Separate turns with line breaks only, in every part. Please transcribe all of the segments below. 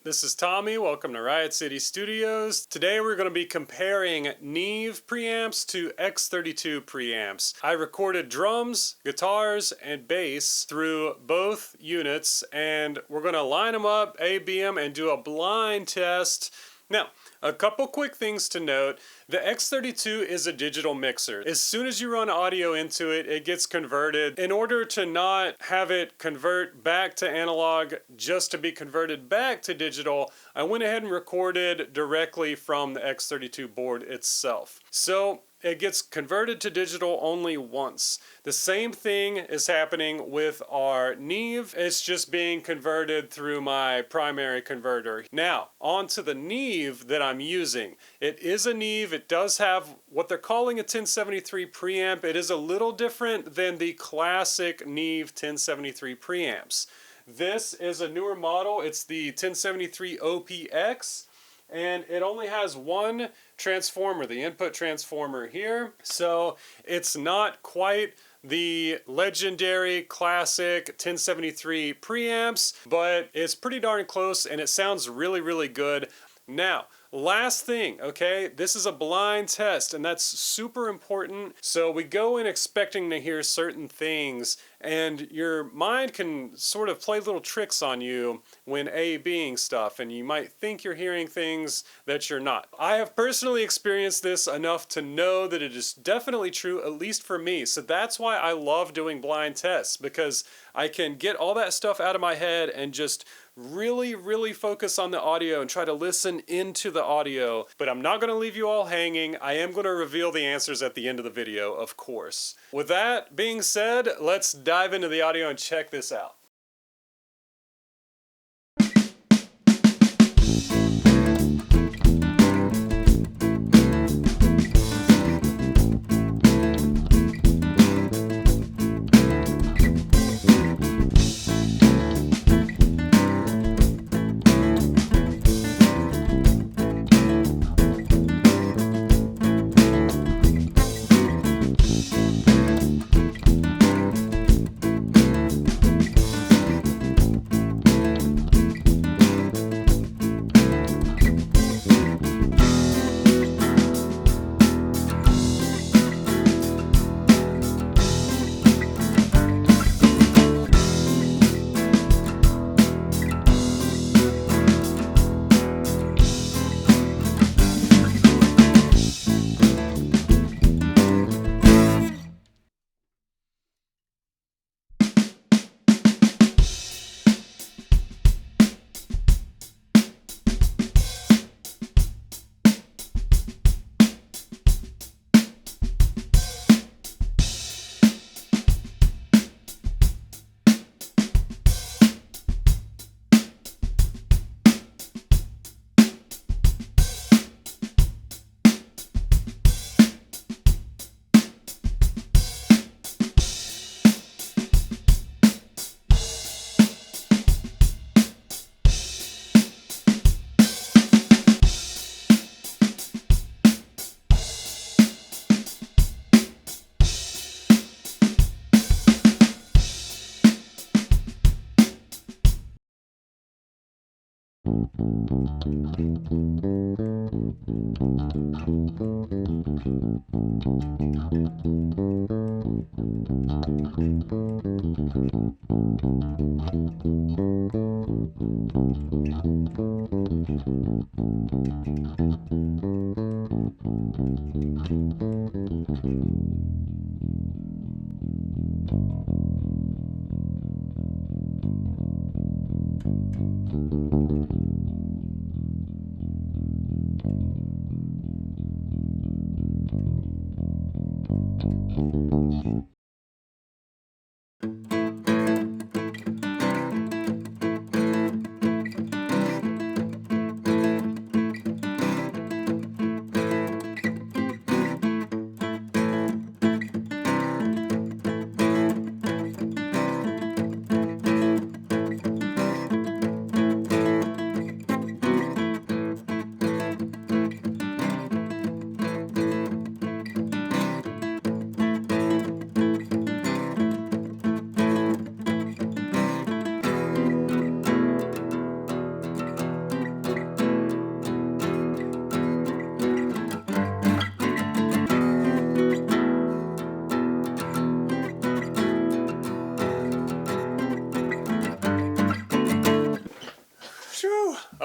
This is Tommy. Welcome to Riot City Studios. Today we're going to be comparing Neve preamps to X32 preamps. I recorded drums, guitars, and bass through both units, and we're going to line them up, A/B them, and do a blind test. Now, a couple quick things to note. The X32 is a digital mixer. As soon as you run audio into it, it gets converted. In order to not have it convert back to analog just to be converted back to digital, I went ahead and recorded directly from the X32 board itself. So it gets converted to digital only once. The same thing is happening with our Neve. It's just being converted through my primary converter. Now, on to the Neve that I'm using. It is a Neve. It does have what they're calling a 1073 preamp. It is a little different than the classic Neve 1073 preamps. This is a newer model. It's the 1073 OPX. And it only has one transformer, the input transformer here. So it's not quite the legendary classic 1073 preamps, but it's pretty darn close and it sounds really, really good. Now, last thing, okay, this is a blind test and that's super important. So we go in expecting to hear certain things and your mind can sort of play little tricks on you when A/Bing stuff, and you might think you're hearing things that you're not. I have personally experienced this enough to know that it is definitely true, at least for me. So that's why I love doing blind tests, because I can get all that stuff out of my head and just really focus on the audio and try to listen into the audio. But I'm not going to leave you all hanging. I am going to reveal the answers at the end of the video, of course. With that being said, let's dive into the audio and check this out.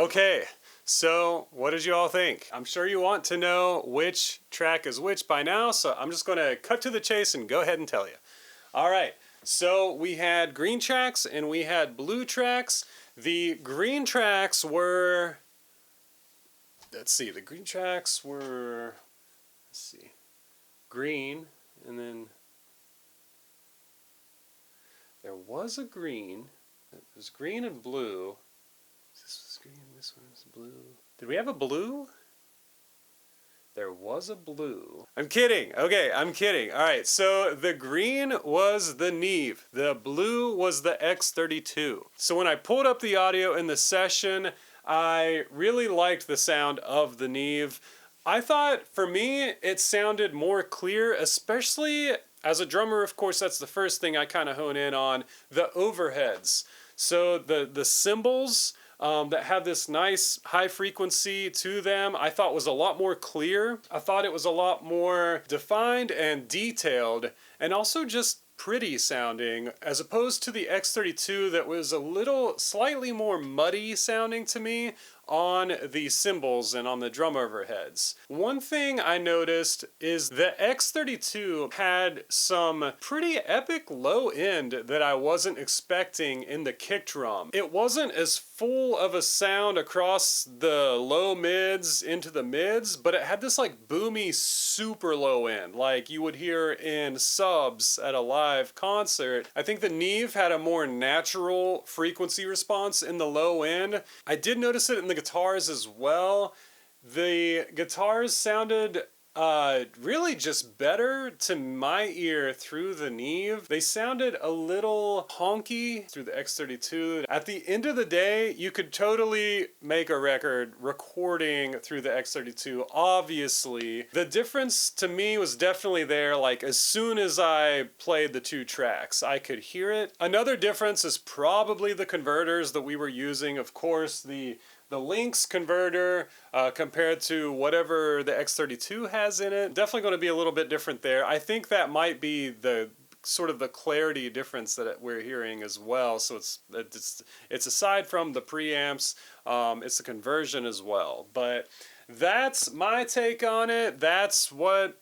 Okay, so what did you all think? I'm sure you want to know which track is which by now, so I'm just going to cut to the chase and go ahead and tell you. All right, so we had green tracks and we had blue tracks. The green tracks were, let's see, the green tracks were, let's see, green, and then there was a green. It was green and blue. This was green, this one was blue. Did we have a blue? There was a blue. I'm kidding. Okay, I'm kidding. All right, so the green was the Neve. The blue was the X32. So when I pulled up the audio in the session, I really liked the sound of the Neve. I thought, for me, it sounded more clear, especially as a drummer. Of course, that's the first thing I kind of hone in on, the overheads. So the cymbals that have this nice high frequency to them, I thought was a lot more clear. I thought it was a lot more defined and detailed, and also just pretty sounding, as opposed to the X32 that was a little slightly more muddy sounding to me on the cymbals and on the drum overheads. One thing I noticed is the X32 had some pretty epic low end that I wasn't expecting in the kick drum. It wasn't as full of a sound across the low mids into the mids, but it had this like boomy super low end like you would hear in subs at a live concert. I think the Neve had a more natural frequency response in the low end. I did notice it in the guitars as well. The guitars sounded really just better to my ear through the Neve. They sounded a little honky through the X32. At the end of the day, you could totally make a record recording through the X32, obviously. The difference to me was definitely there, like as soon as I played the two tracks, I could hear it. Another difference is probably the converters that we were using. Of course, the Lynx converter compared to whatever the X32 has in it, definitely going to be a little bit different there. I think that might be the sort of the clarity difference that we're hearing as well. So it's aside from the preamps, it's the conversion as well. But that's my take on it. That's what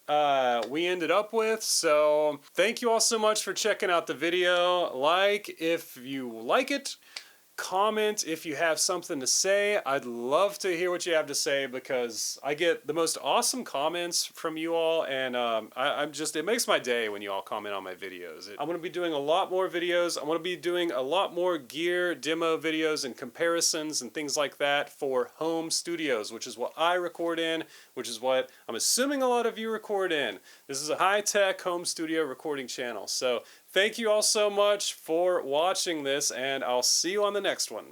we ended up with. So thank you all so much for checking out the video. Like if you like it. Comment if you have something to say. I'd love to hear what you have to say because I get the most awesome comments from you all, and it makes my day when you all comment on my videos. I'm going to be doing a lot more videos. I'm going to be doing a lot more gear demo videos and comparisons and things like that for home studios, which is what I record in, which is what I'm assuming a lot of you record in. This is a high-tech home studio recording channel. So thank you all so much for watching this, and I'll see you on the next one.